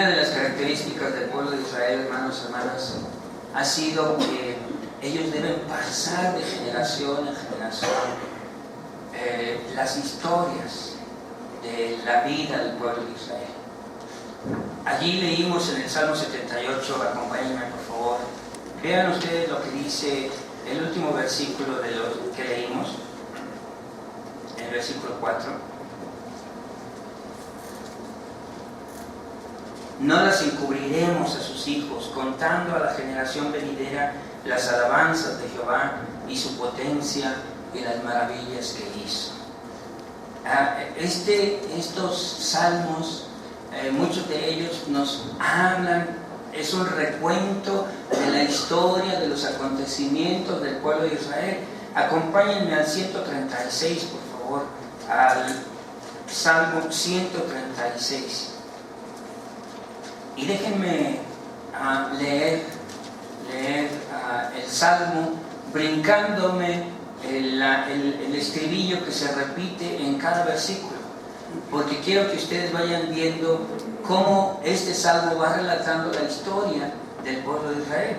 Una de las características del pueblo de Israel, hermanos y hermanas, ha sido que ellos deben pasar de generación en generación las historias de la vida del pueblo de Israel. Allí leímos en el Salmo 78, acompáñenme por favor, vean ustedes lo que dice el último versículo de lo que leímos, el versículo 4. No las encubriremos a sus hijos, contando a la generación venidera las alabanzas de Jehová y su potencia y las maravillas que hizo. Estos salmos, muchos de ellos nos hablan, es un recuento de la historia, de los acontecimientos del pueblo de Israel. Acompáñenme al 136, por favor, al Salmo 136. Y déjenme leer el Salmo, brincándome el estribillo que se repite en cada versículo, porque quiero que ustedes vayan viendo cómo este Salmo va relatando la historia del pueblo de Israel.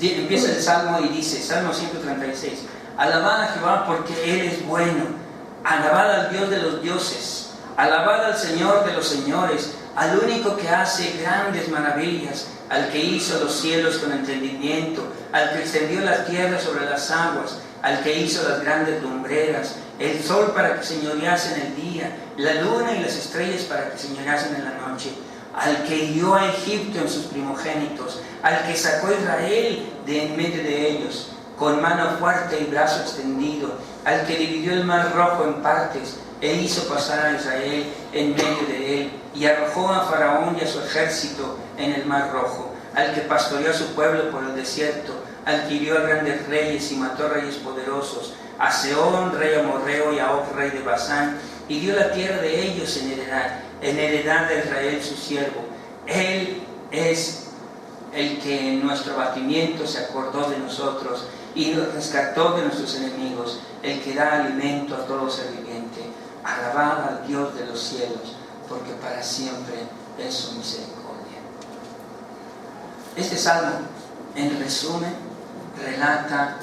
Empieza el Salmo y dice, Salmo 136, alabad a Jehová porque Él es bueno, alabad al Dios de los dioses, alabad al Señor de los señores, al único que hace grandes maravillas, al que hizo los cielos con entendimiento, al que extendió la tierra sobre las aguas, al que hizo las grandes lumbreras, el sol para que señorease en el día, la luna y las estrellas para que señoreasen en la noche, al que hirió a Egipto en sus primogénitos, al que sacó a Israel de en medio de ellos, con mano fuerte y brazo extendido, al que dividió el mar rojo en partes, e hizo pasar a Israel en medio de él, y arrojó a Faraón y a su ejército en el mar rojo, al que pastoreó a su pueblo por el desierto, al que hirió a grandes reyes y mató a reyes poderosos, a Sehón, rey amorreo, y a Og, rey de Basán, y dio la tierra de ellos en heredad de Israel su siervo. Él es el que en nuestro abatimiento se acordó de nosotros y nos rescató de nuestros enemigos, el que da alimento a todo ser viviente. Alabad al Dios de los cielos, porque para siempre es su misericordia. Este salmo, en resumen, relata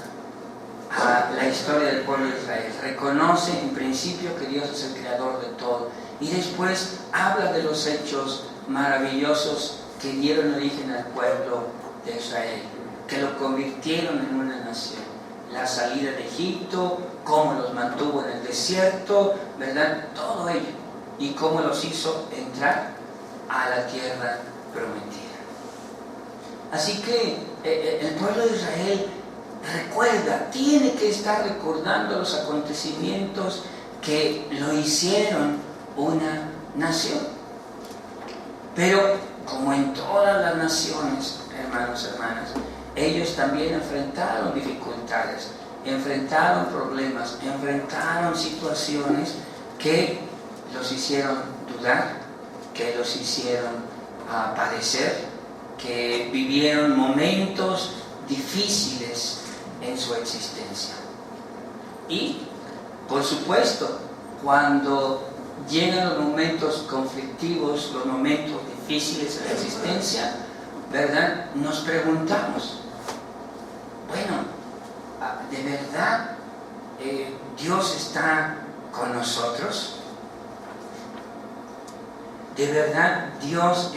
la historia del pueblo de Israel. Reconoce en principio que Dios es el creador de todo, y después habla de los hechos maravillosos que dieron origen al pueblo de Israel, que lo convirtieron en una nación. La salida de Egipto, cómo los mantuvo en el desierto, ¿verdad? Todo ello. Y cómo los hizo entrar a la tierra prometida. Así que el pueblo de Israel recuerda, tiene que estar recordando los acontecimientos que lo hicieron una nación. Pero como en todas las naciones, hermanos y hermanas, ellos también enfrentaron dificultades, enfrentaron problemas, enfrentaron situaciones que los hicieron dudar, que los hicieron padecer, que vivieron momentos difíciles en su existencia. Y, por supuesto, cuando llegan los momentos conflictivos, los momentos difíciles en la existencia, ¿verdad? Nos preguntamos, bueno, ¿de verdad Dios está con nosotros? ¿De verdad Dios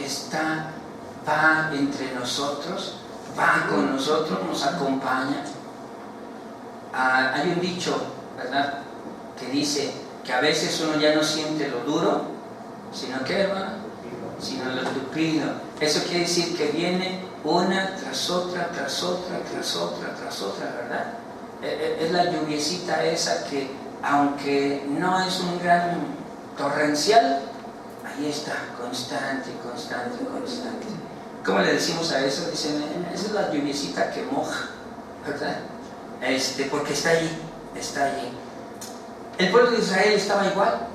va entre nosotros? ¿Va con nosotros? ¿Nos acompaña? Hay un dicho, ¿verdad?, que dice que a veces uno ya no siente lo duro, sino que, hermano, sino lo tupido. Eso quiere decir que viene una tras otra, tras otra, tras otra, tras otra, ¿verdad? Es la lluviecita esa que, aunque no es un gran torrencial, ahí está, constante, constante, constante. ¿Cómo le decimos a eso? Dicen, esa es la lluviecita que moja, ¿verdad? Porque está allí, está allí. El pueblo de Israel estaba igual.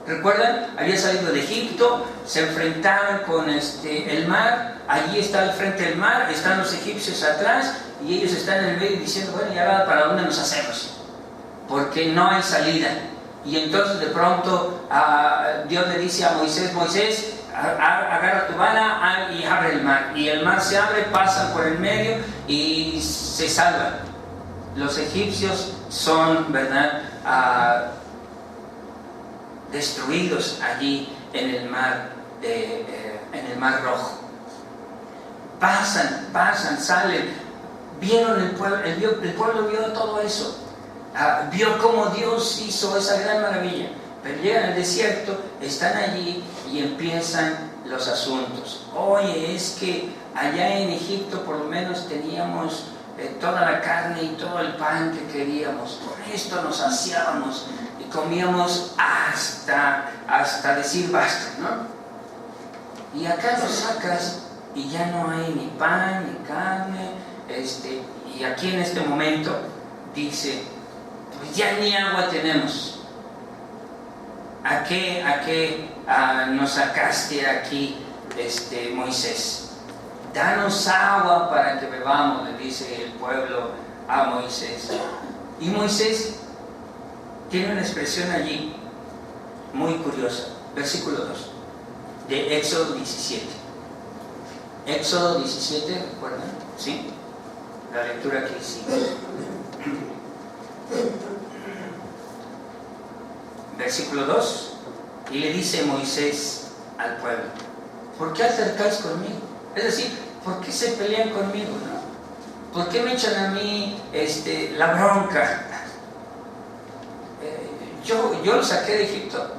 ¿Recuerdan? Había salido de Egipto, se enfrentaban con el mar, allí está al frente del mar, están los egipcios atrás, y ellos están en el medio diciendo, bueno, ya ¿para dónde nos hacemos? Porque no hay salida. Y entonces de pronto Dios le dice a Moisés, Moisés, agarra tu vara y abre el mar. Y el mar se abre, pasan por el medio y se salvan. Los egipcios son, ¿verdad?, destruidos allí en el mar Rojo. Pasan, salen. Vieron el pueblo vio todo eso. Vio cómo Dios hizo esa gran maravilla. Pero llegan al desierto, están allí y empiezan los asuntos. Oye, es que allá en Egipto por lo menos teníamos toda la carne y todo el pan que queríamos. Con esto nos saciábamos y comíamos hasta decir basta, ¿no? Y acá lo sacas y ya no hay ni pan ni carne. Y aquí en este momento dice, pues ya ni agua tenemos. ¿A qué nos sacaste aquí, Moisés? Danos agua para que bebamos, le dice el pueblo a Moisés. Y Moisés tiene una expresión allí muy curiosa. Versículo 2 de Éxodo 17. Éxodo 17, ¿recuerdan? ¿Sí? La lectura que hicimos. Versículo 2. Y le dice Moisés al pueblo: ¿por qué altercáis conmigo? Es decir, ¿por qué se pelean conmigo, no? ¿Por qué me echan a mí la bronca? Yo lo saqué de Egipto.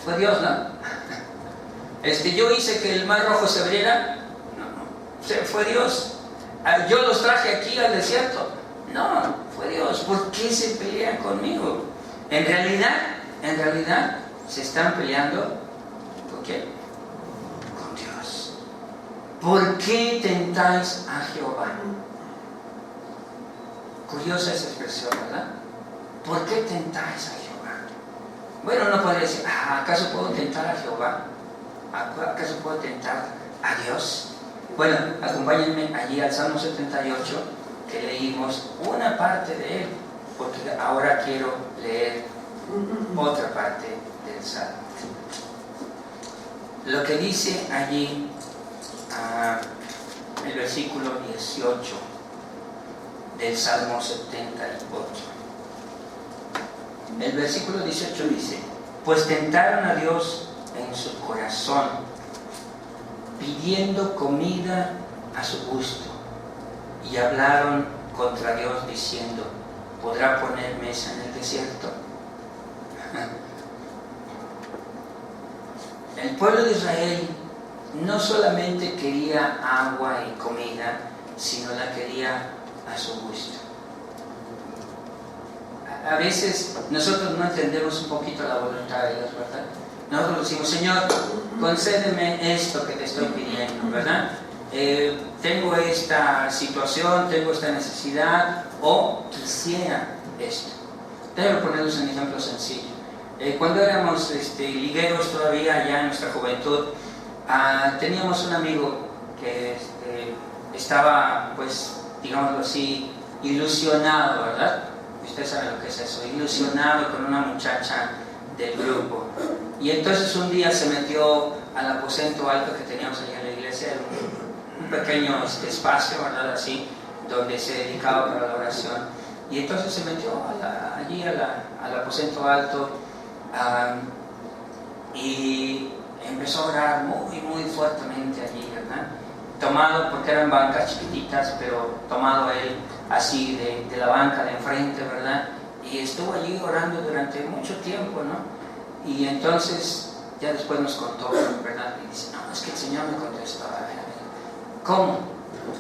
Fue Dios, ¿no? Yo hice que el mar Rojo se abriera. No. Fue Dios. Yo los traje aquí al desierto. No, fue Dios. ¿Por qué se pelean conmigo? En realidad se están peleando. ¿Por qué? Con Dios. ¿Por qué tentáis a Jehová? Curiosa esa expresión, ¿verdad? ¿Por qué tentáis a Jehová? Bueno, uno podría decir, ¿acaso puedo tentar a Jehová? ¿Acaso puedo tentar a Dios? Bueno, acompáñenme allí al Salmo 78, que leímos una parte de él, porque ahora quiero leer otra parte del Salmo. Lo que dice allí el versículo 18 del Salmo 78. El versículo 18 dice: pues tentaron a Dios en su corazón, pidiendo comida a su gusto, y hablaron contra Dios diciendo: ¿podrá poner mesa en el desierto? El pueblo de Israel no solamente quería agua y comida, sino la quería a su gusto. A veces nosotros no entendemos un poquito la voluntad de Dios, ¿verdad? Nosotros decimos: Señor, concédeme esto que te estoy pidiendo, ¿verdad? Tengo esta situación, tengo esta necesidad, o quisiera esto. Déjame ponerles un ejemplo sencillo. Cuando éramos ligueros todavía, ya en nuestra juventud, teníamos un amigo que estaba, pues, digámoslo así, ilusionado, ¿verdad? Usted sabe lo que es eso, ilusionado con una muchacha del grupo. Y entonces un día se metió al aposento alto que teníamos allá en la iglesia, un pequeño espacio, ¿verdad? Así, donde se dedicaba para la oración. Y entonces se metió allí al aposento alto y empezó a orar muy, muy fuertemente allí, ¿verdad? Tomado, porque eran bancas chiquititas, pero tomado él así de la banca de enfrente, ¿verdad? Y estuvo allí orando durante mucho tiempo, ¿no? Y entonces ya después nos contó, ¿verdad? Y dice: no, es que el Señor me contestó. A ver. ¿Cómo?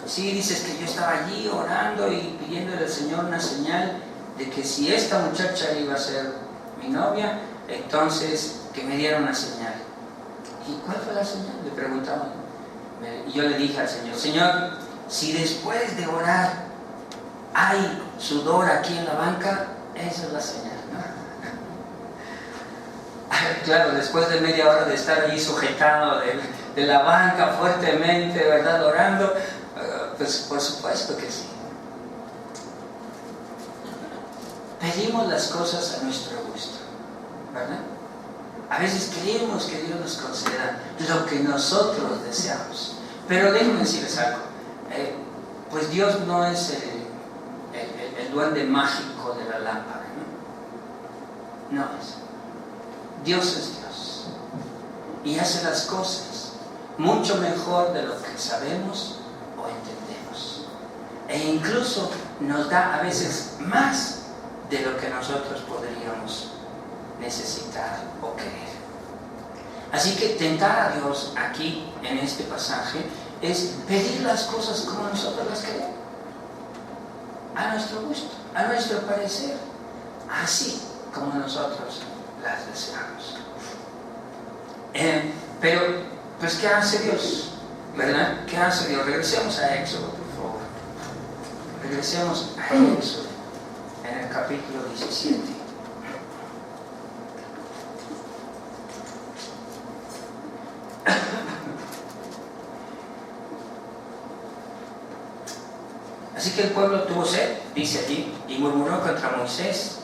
Sí, dices que yo estaba allí orando y pidiéndole al Señor una señal de que si esta muchacha iba a ser mi novia, entonces que me diera una señal. ¿Y cuál fue la señal? Le preguntaba. Y yo le dije al Señor: Señor, si después de orar hay sudor aquí en la banca, esa es la señal, ¿no? Claro, después de media hora de estar allí sujetado de la banca fuertemente, ¿verdad?, orando, pues por supuesto que sí. Pedimos las cosas a nuestro gusto, ¿verdad? A veces queremos que Dios nos conceda lo que nosotros deseamos. Pero déjenme decirles algo. Pues Dios no es el duende mágico de la lámpara, ¿no? No es. Dios es Dios. Y hace las cosas mucho mejor de lo que sabemos o entendemos. E incluso nos da a veces más de lo que nosotros podríamos necesitar o querer. Así que tentar a Dios aquí en este pasaje es pedir las cosas como nosotros las queremos, a nuestro gusto, a nuestro parecer, así como nosotros las deseamos. Pero, pues, ¿qué hace Dios? ¿Verdad? ¿Qué hace Dios? Regresemos a Éxodo, por favor. Regresemos a Éxodo, en el capítulo 17. Así que el pueblo tuvo sed, dice allí, y murmuró contra Moisés,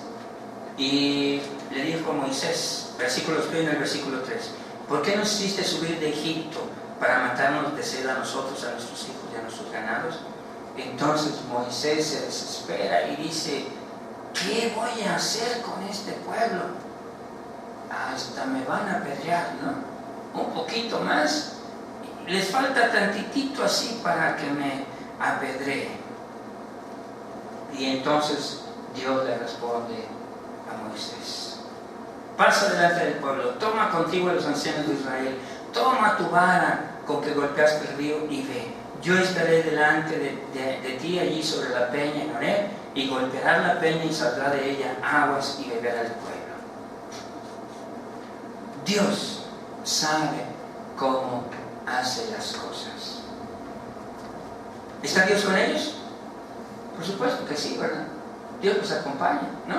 y le dijo a Moisés, estoy en el versículo 3, ¿por qué nos hiciste subir de Egipto para matarnos de sed a nosotros, a nuestros hijos y a nuestros ganados? Entonces Moisés se desespera y dice, ¿qué voy a hacer con este pueblo? Hasta me van a apedrear, ¿no? Un poquito más, les falta tantitito así para que me apedreen. Y entonces Dios le responde a Moisés, pasa delante del pueblo, toma contigo a los ancianos de Israel, toma tu vara con que golpeaste el río y ve, yo estaré delante de ti allí sobre la peña en Horeb, y golpeará la peña y saldrá de ella aguas y beberá el pueblo. Dios sabe cómo hace las cosas. ¿Está Dios con ellos? Por supuesto que sí, ¿verdad? Dios los acompaña, ¿no?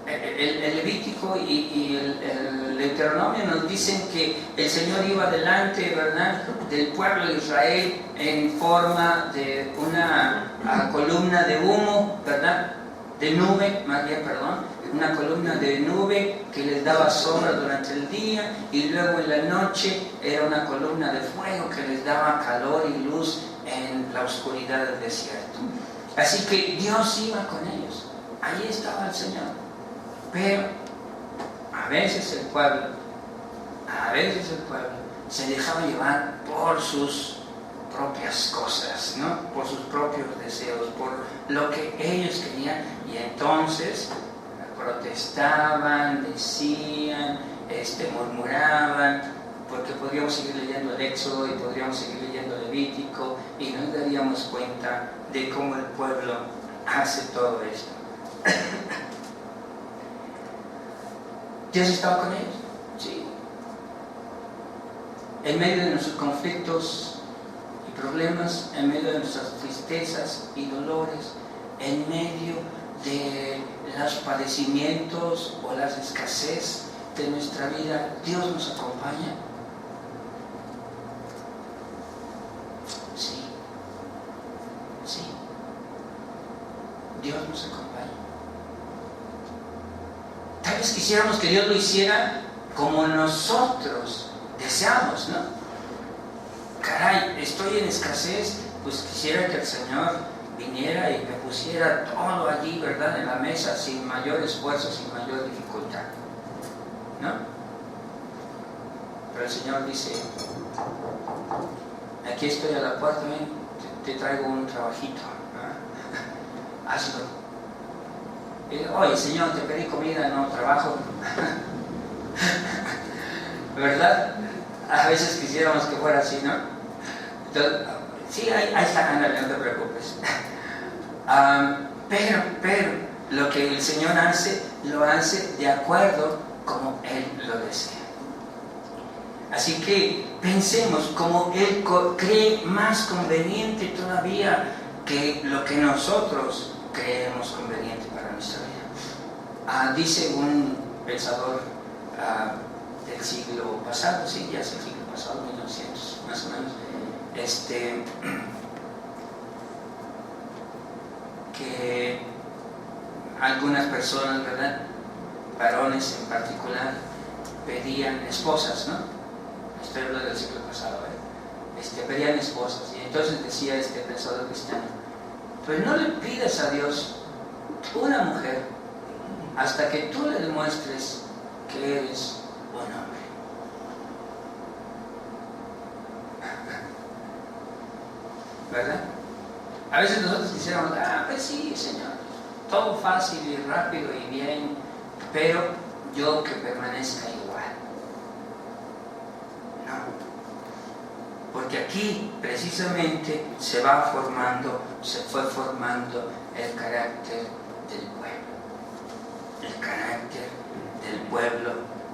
El Levítico y el Deuteronomio nos dicen que el Señor iba delante, ¿verdad?, del pueblo de Israel en forma de una columna de humo, ¿verdad?, de nube, más bien, perdón, una columna de nube que les daba sombra durante el día, y luego en la noche era una columna de fuego que les daba calor y luz en la oscuridad del desierto. Así que Dios iba con ellos, allí estaba el Señor. Pero a veces el pueblo se dejaba llevar por sus propias cosas, ¿no? Por sus propios deseos, por lo que ellos querían, y entonces protestaban, decían, murmuraban, porque podríamos seguir leyendo el Éxodo y podríamos seguir leyendo el Levítico y nos daríamos cuenta de cómo el pueblo hace todo esto. ¿Dios estaba con ellos? Sí. En medio de nuestros conflictos y problemas, en medio de nuestras tristezas y dolores, en medio de los padecimientos o las escasez de nuestra vida, Dios nos acompaña. Sí. Sí. Dios nos acompaña. Tal vez quisiéramos que Dios lo hiciera como nosotros deseamos, ¿no? Caray, estoy en escasez, pues quisiera que el Señor viniera y me pusiera todo allí, ¿verdad?, en la mesa, sin mayor esfuerzo, sin mayor dificultad, ¿no? Pero el Señor dice, aquí estoy a la puerta, ven, te traigo un trabajito, ¿no? Hazlo. Oye, Señor, te pedí comida, no trabajo. ¿Verdad? A veces quisiéramos que fuera así, ¿no? Entonces, sí, ahí está, ándale, no te preocupes. Pero lo que el Señor hace, lo hace de acuerdo como Él lo desea. Así que pensemos como Él cree más conveniente todavía que lo que nosotros creemos conveniente para nuestra vida. Dice un pensador del siglo pasado, sí, ya es el siglo pasado, 1900 más o menos, que algunas personas, ¿verdad?, varones en particular, pedían esposas, ¿no? Estoy hablando del siglo pasado, pedían esposas. Y entonces decía este pensador cristiano, pues no le pidas a Dios una mujer hasta que tú le demuestres que eres un hombre. ¿Verdad? A veces nosotros quisiéramos, pues sí, Señor, todo fácil y rápido y bien, pero yo que permanezca igual. No. Porque aquí precisamente se fue formando el carácter del pueblo. El carácter del pueblo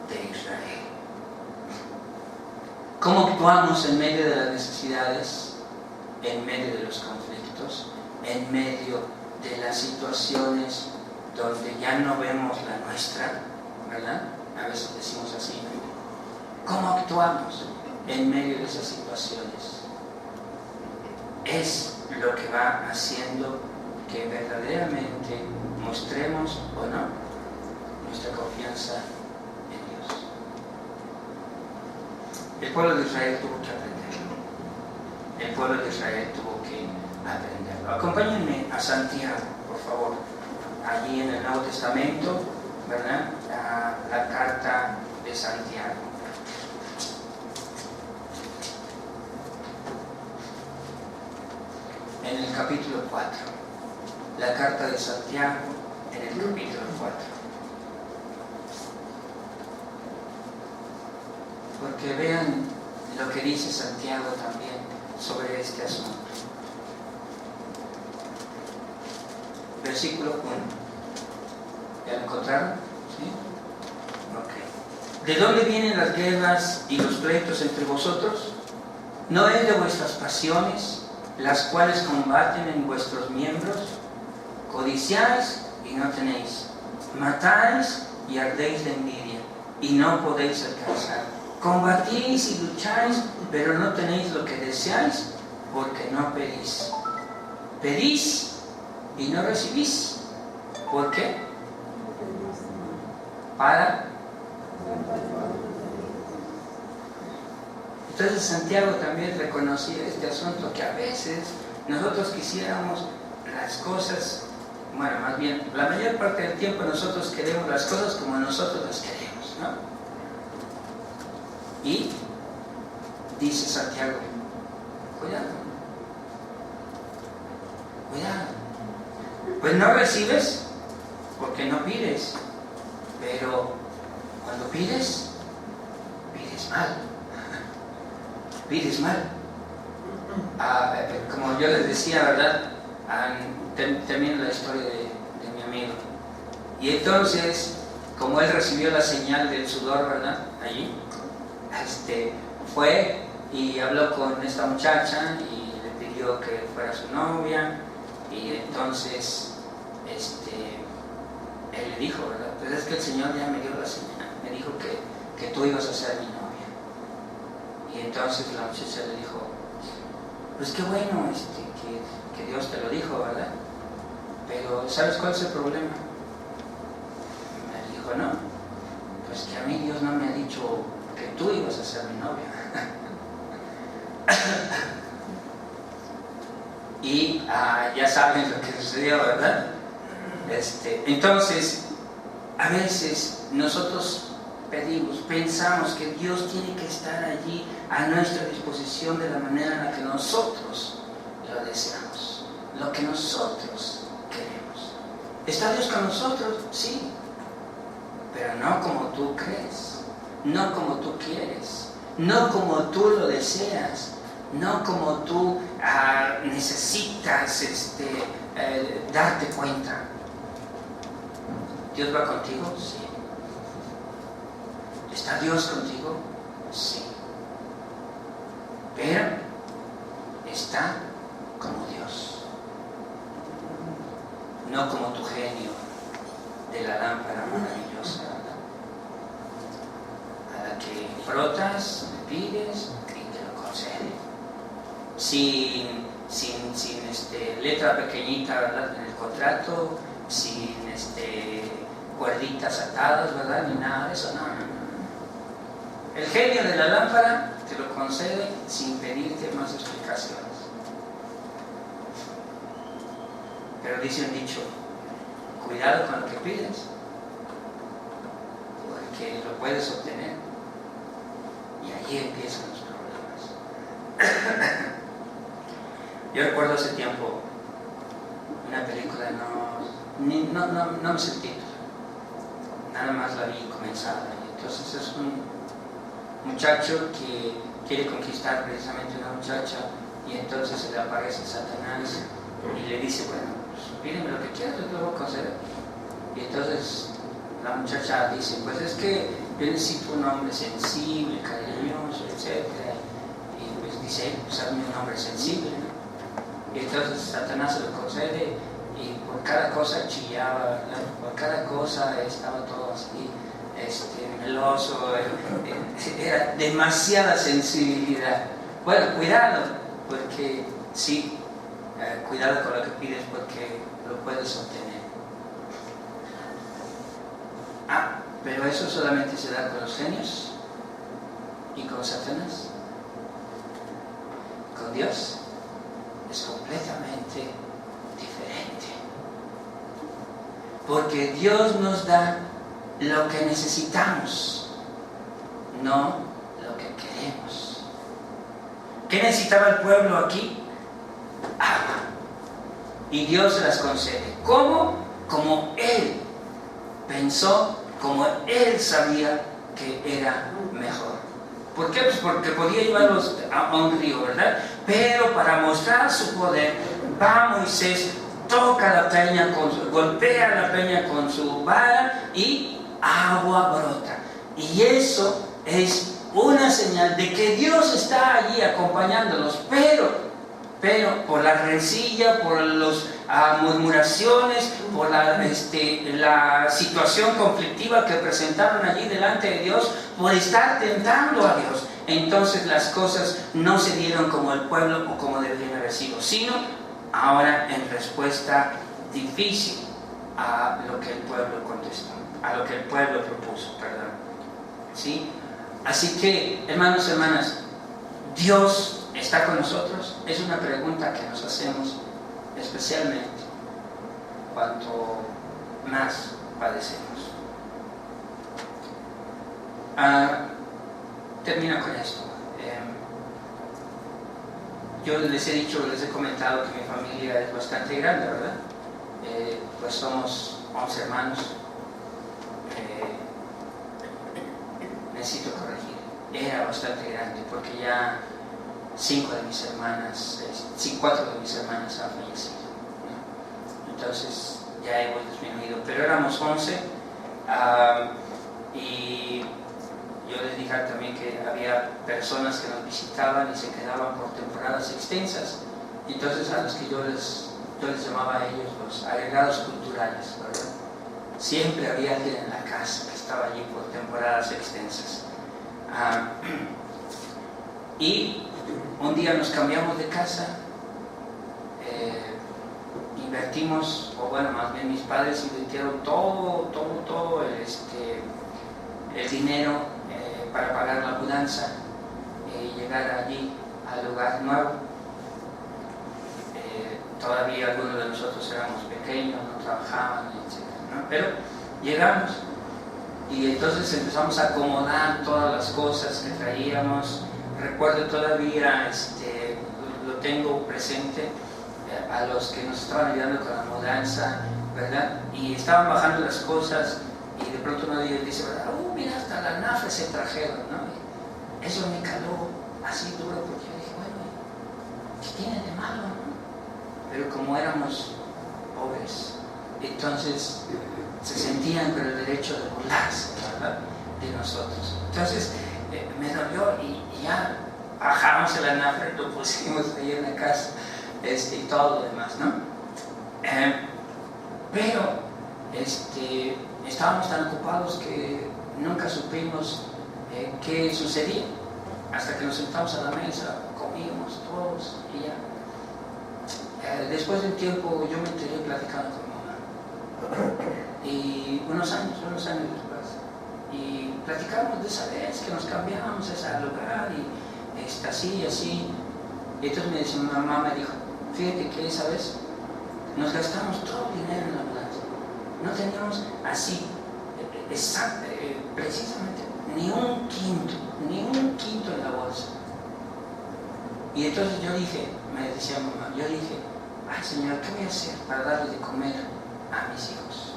de Israel. ¿Cómo actuamos en medio de las necesidades? En medio de los conflictos, en medio de las situaciones donde ya no vemos la nuestra, ¿verdad? A veces decimos así, ¿no? ¿Cómo actuamos en medio de esas situaciones? Es lo que va haciendo que verdaderamente mostremos o no nuestra confianza en Dios. El pueblo de Israel tuvo que aprenderlo. El pueblo de Israel tuvo que aprenderlo. Acompáñenme a Santiago, por favor. Allí en el Nuevo Testamento, ¿verdad? La carta de Santiago. En el capítulo 4. La carta de Santiago en el capítulo 4. Porque vean lo que dice Santiago también sobre este asunto. Versículo 1. ¿Ya lo encontraron? ¿Sí? Ok. ¿De dónde vienen las guerras y los pleitos entre vosotros? ¿No es de vuestras pasiones, las cuales combaten en vuestros miembros? Codiciáis y no tenéis, matáis y ardéis de envidia y no podéis alcanzar. Combatís y lucháis, pero no tenéis lo que deseáis, porque no pedís. Pedís y no recibís. ¿Por qué? Para. Entonces Santiago también reconocía este asunto, que a veces nosotros quisiéramos las cosas, bueno, más bien, la mayor parte del tiempo nosotros queremos las cosas como nosotros las queremos, ¿no? Y dice Santiago, cuidado, pues no recibes porque no pides, pero cuando pides mal. Como yo les decía, ¿verdad? Termino la historia de mi amigo. Y entonces, como él recibió la señal del sudor, ¿verdad? Allí, fue y habló con esta muchacha y le pidió que fuera su novia. Y entonces, él le dijo, ¿verdad? Pues es que el Señor ya me dio la señal, me dijo que tú ibas a ser mi novia. Y entonces la muchacha le dijo, pues qué bueno que Dios te lo dijo, ¿verdad? Pero ¿sabes cuál es el problema? Me dijo, no, pues que a mí Dios no me ha dicho que tú ibas a ser mi novia. Y ya saben lo que sucedió, ¿verdad? Entonces, a veces nosotros pensamos que Dios tiene que estar allí a nuestra disposición de la manera en la que nosotros lo deseamos, lo que nosotros queremos. ¿Está Dios con nosotros? Sí, pero no como tú crees, no como tú quieres, no como tú lo deseas, no como tú necesitas darte cuenta. ¿Dios va contigo? Sí. ¿Está Dios contigo? Sí. Pero está como Dios, no como tu genio de la lámpara maravillosa, a la que frotas, le pides y te lo concede. Sin letra pequeñita, ¿verdad?, en el contrato, sin cuerditas atadas, ¿verdad?, ni nada de eso, no. El genio de la lámpara te lo concede sin pedirte más explicaciones. Pero dice un dicho, cuidado con lo que pides, porque lo puedes obtener. Y ahí empiezan los problemas. Yo recuerdo hace tiempo una película, no me sé el título, nada más la vi comenzada. Entonces es un muchacho que quiere conquistar precisamente una muchacha, y entonces se le aparece Satanás y le dice, bueno, pues pídeme lo que quieras, yo te lo voy a conceder. Y entonces la muchacha dice, pues es que yo necesito un hombre sensible, cariñoso, etc. Y pues dice, pues hazme un hombre sensible, ¿no? Y entonces Satanás se lo concede, y por cada cosa chillaba, ¿no? Por cada cosa estaba todo así, meloso, era demasiada sensibilidad. Bueno, cuidado, porque sí, cuidado con lo que pides, porque lo puedes obtener. Pero eso solamente se da con los genios y con Satanás. Con Dios es completamente diferente, porque Dios nos da lo que necesitamos, no lo que queremos. ¿Qué necesitaba el pueblo aquí? Agua. Y Dios se las concede. ¿Cómo? Como Él pensó, como Él sabía que era mejor. ¿Por qué? Pues porque podía llevarlos a un río, ¿verdad? Pero para mostrar su poder, va Moisés, toca la peña, golpea la peña con su vara y agua brota. Y eso es una señal de que Dios está allí acompañándolos, pero por la rencilla, por las murmuraciones, por la situación conflictiva que presentaron allí delante de Dios, por estar tentando a Dios, entonces las cosas no se dieron como el pueblo o como deberían haber sido, sino ahora en respuesta difícil a lo que el pueblo contestó, a lo que el pueblo propuso, perdón. ¿Sí? Así que, hermanos y hermanas, ¿Dios está con nosotros? Es una pregunta que nos hacemos especialmente cuanto más padecemos. Termino con esto. Yo les he dicho, les he comentado que mi familia es bastante grande, ¿verdad? Pues somos 11 hermanos. Necesito corregir. Era bastante grande porque ya 4 de mis hermanas han fallecido, ¿no? Entonces ya hemos disminuido, pero éramos 11. Y yo les dije también que había personas que nos visitaban y se quedaban por temporadas extensas. Entonces a los que yo les llamaba a ellos los agregados culturales, ¿verdad? Siempre había alguien en la casa que estaba allí por temporadas extensas. Y un día nos cambiamos de casa, invertimos, o bueno, más bien mis padres invirtieron todo el dinero para pagar la mudanza y llegar allí al lugar nuevo. Todavía algunos de nosotros éramos pequeños, no trabajaban, etc., ¿no? Pero llegamos y entonces empezamos a acomodar todas las cosas que traíamos. Recuerdo todavía, lo tengo presente, a los que nos estaban ayudando con la mudanza, ¿verdad? Y estaban bajando las cosas y de pronto uno de ellos dice, ¿verdad? Mira, hasta la nafra se trajeron, ¿no? Y eso me caló así duro porque yo dije, bueno, ¿qué tiene de malo, no? Pero como éramos pobres, entonces se sentían con el derecho de burlarse, ¿verdad?, de nosotros. Entonces me dolió y ya bajamos el anafre, lo pusimos ahí en la casa, y todo lo demás, ¿no? Pero estábamos tan ocupados que nunca supimos qué sucedía, hasta que nos sentamos a la mesa, comíamos todos y ya. Después de un tiempo yo me enteré platicando con mi mamá, y unos años después, y platicamos de esa vez que nos cambiamos a ese lugar y así, así. Y entonces me dice, mi mamá me dijo, fíjate que esa vez nos gastamos todo el dinero en la mudanza. No teníamos así, precisamente, ni un quinto en la bolsa. Y entonces yo dije, me decía mamá, yo dije, ay Señor, ¿qué voy a hacer para darle de comer a mis hijos?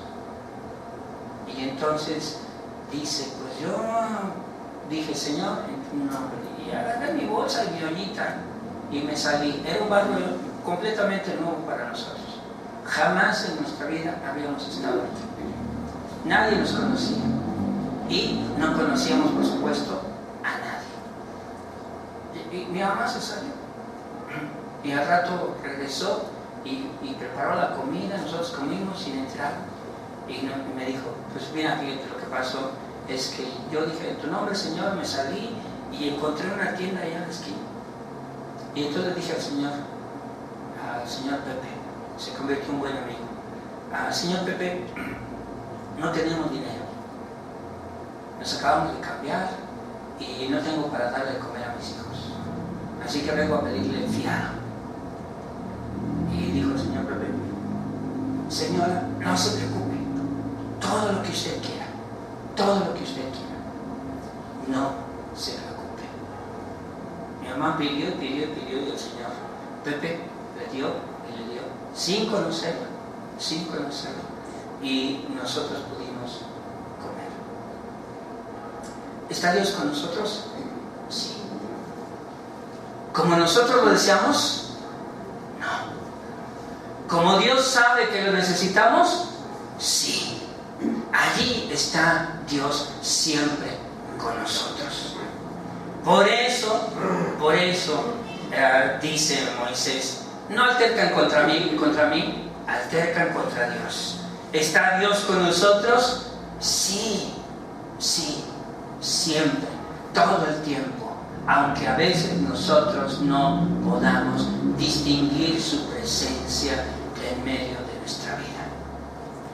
Y entonces dice, pues yo dije, Señor, en tu nombre, y agarré mi bolsa y mi ollita y me salí. Era un barrio completamente nuevo para nosotros. Jamás en nuestra vida habíamos estado aquí. Nadie nos conocía y no conocíamos, por supuesto, a nadie. Y mi mamá se salió y al rato regresó y preparó la comida. Nosotros comimos sin entrar y me dijo, pues mira, fíjate, lo que pasó es que yo dije, en tu nombre, Señor, me salí y encontré una tienda allá en la esquina. Y entonces le dije al señor Pepe, se convirtió en un buen amigo, señor Pepe, no tenemos dinero, nos acabamos de cambiar y no tengo para darle de comer a mis hijos, así que vengo a pedirle fiado. Y dijo el señor Pepe, señora, no se preocupe, todo lo que usted quiera, no se preocupe. Mi mamá pidió y el señor Pepe le dio, sin conocerlo, y nosotros pudimos comer. ¿Está Dios con nosotros? Sí. ¿Como nosotros lo deseamos? No. ¿Como Dios sabe que lo necesitamos? Sí. Allí está Dios siempre con nosotros. Por eso dice Moisés, no altercan contra mí, altercan contra Dios. ¿Está Dios con nosotros? Sí, siempre, todo el tiempo, aunque a veces nosotros no podamos distinguir su presencia en medio de nuestra vida.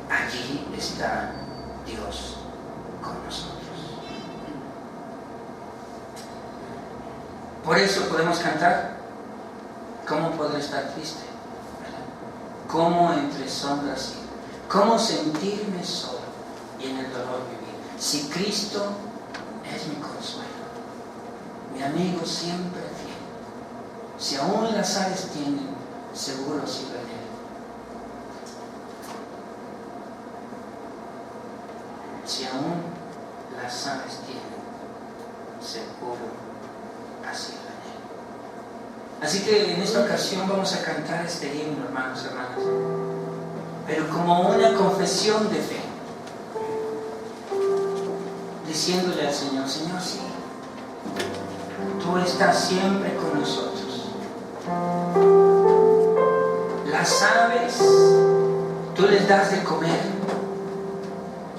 Allí está Dios con nosotros. Por eso podemos cantar, ¿cómo podré estar triste? ¿Cómo entre sombras ir? ¿Cómo sentirme solo y en el dolor vivir? Si Cristo es mi consuelo, mi amigo siempre fiel, si aún las aves tienen, seguro sigo en él. Si aún las aves tienen, seguro así en él. Así que en esta ocasión vamos a cantar este himno, hermanos y hermanas, pero como una confesión de fe, diciéndole al Señor, Señor, sí, tú estás siempre con nosotros. Las aves, tú les das de comer.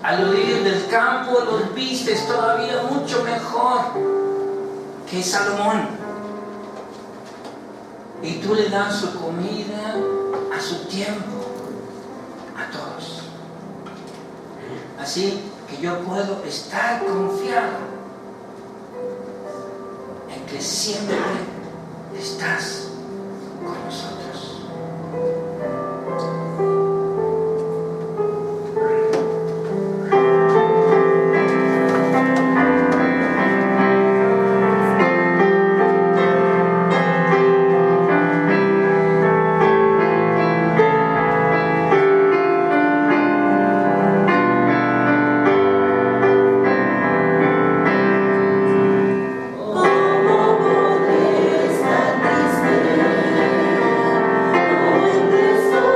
A los lirios del campo los vistes todavía mucho mejor que Salomón. Y tú le das su comida a su tiempo, a todos. Así que yo puedo estar confiado en que siempre estás con nosotros. Estar triste, no entre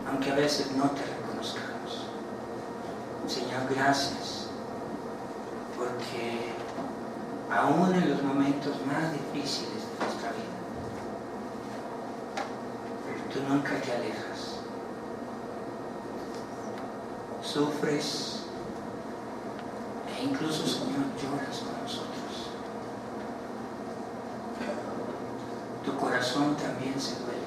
aunque a veces no te reconozcamos. Señor, gracias, porque aún en los momentos más difíciles de nuestra vida, tú nunca te alejas. Sufres e incluso, Señor, lloras con nosotros. Tu corazón también se duele.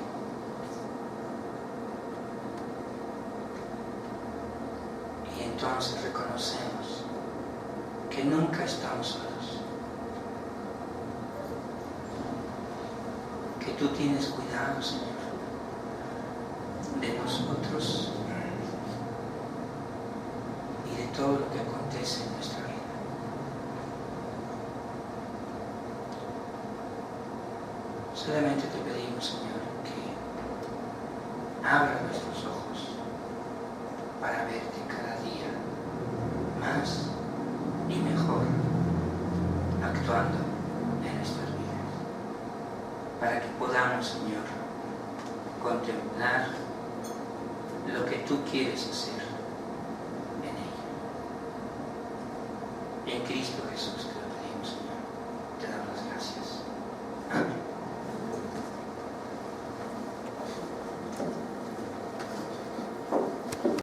Y entonces reconocemos que nunca estamos solos, que tú tienes cuidado, Señor, de nosotros y de todo lo que acontece en nuestra vida. Solamente te pedimos, Señor, que abra nuestros ojos para verte cada día más y mejor actuando en nuestras vidas, para que podamos, Señor, contemplar lo que tú quieres hacer en ella. En Cristo Jesús.